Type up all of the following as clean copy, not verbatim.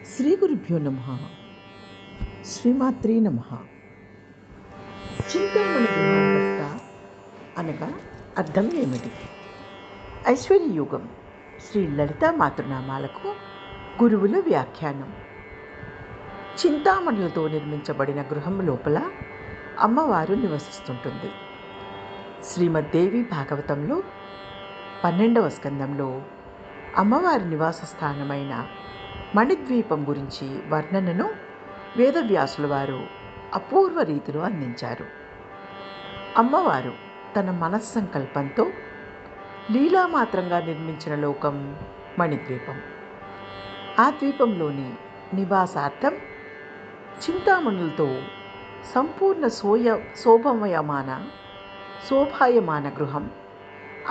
శ్రీ గురుభ్యో నమః. శ్రీమాత్రే నమః. చింతామణి గృహాంతస్థ అనగా అర్థం ఏమిటి? ఐశ్వర్యయుగం శ్రీ లలితా మాతృనామాలకు గురువుల వ్యాఖ్యానం. చింతామణులతో నిర్మించబడిన గృహం లోపల అమ్మవారు నివసిస్తుంటుంది. శ్రీమద్దేవి భాగవతంలో 12వ స్కందంలో అమ్మవారి నివాస స్థానమైన మణిద్వీపం గురించి వర్ణనను వేదవ్యాసుల వారు అపూర్వ రీతిలో అందించారు. అమ్మవారు తన మనస్సంకల్పంతో లీలామాత్రంగా నిర్మించిన లోకం మణిద్వీపం. ఆ ద్వీపంలోని నివాసార్థం చింతామణులతో సంపూర్ణ శోభాయమాన గృహం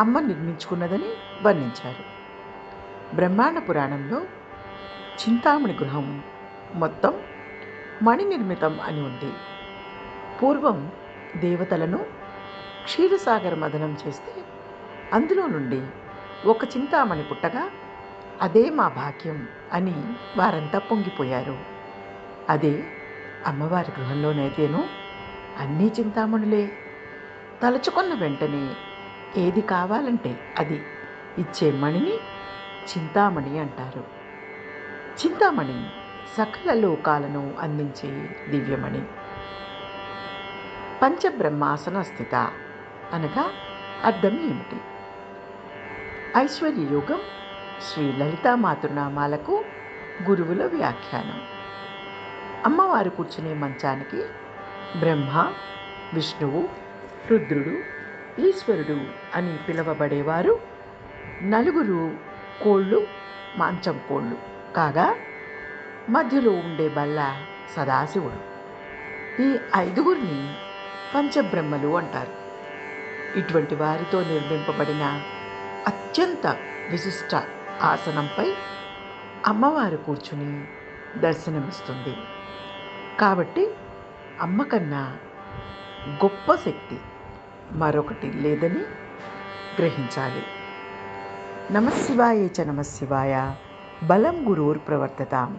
అమ్మ నిర్మించుకున్నదని వర్ణించారు. బ్రహ్మాండ పురాణంలో చింతామణి గృహం మొత్తం మణి నిర్మితం అని ఉంది. పూర్వం దేవతలను క్షీరసాగర మదనం చేస్తే అందులో నుండి ఒక చింతామణి పుట్టగా అదే మా భాగ్యం అని వారంతా పొంగిపోయారు. అదే అమ్మవారి గృహంలోనైతేనో అన్నీ చింతామణులే. తలుచుకున్న వెంటనే ఏది కావాలంటే అది ఇచ్చే మణిని చింతామణి అంటారు. చింతామణి సకల లోకాలను అందించే దివ్యమణి. పంచబ్రహ్మాసన స్థిత అనగా అర్థం ఏమిటి? ఐశ్వర్యయోగం శ్రీ లలితా మాతృనామాలకు గురువుల వ్యాఖ్యానం. అమ్మవారు కూర్చునే మంచానికి బ్రహ్మ, విష్ణువు, రుద్రుడు, ఈశ్వరుడు అని పిలువబడేవారు నలుగురు కోళ్ళు, మాంచం కోళ్ళు కాగా మధ్యలో ఉండే బల్ల సదాశివుడు. ఈ ఐదుగురిని పంచబ్రహ్మలు అంటారు. ఇటువంటి వారితో నిర్మింపబడిన అత్యంత విశిష్ట ఆసనంపై అమ్మవారు కూర్చుని దర్శనమిస్తుంది. కాబట్టి అమ్మకన్నా గొప్ప శక్తి మరొకటి లేదని గ్రహించాలి. నమఃశివాయ చ నమఃశివాయ. బలం గురోర్ ప్రవర్తతాం.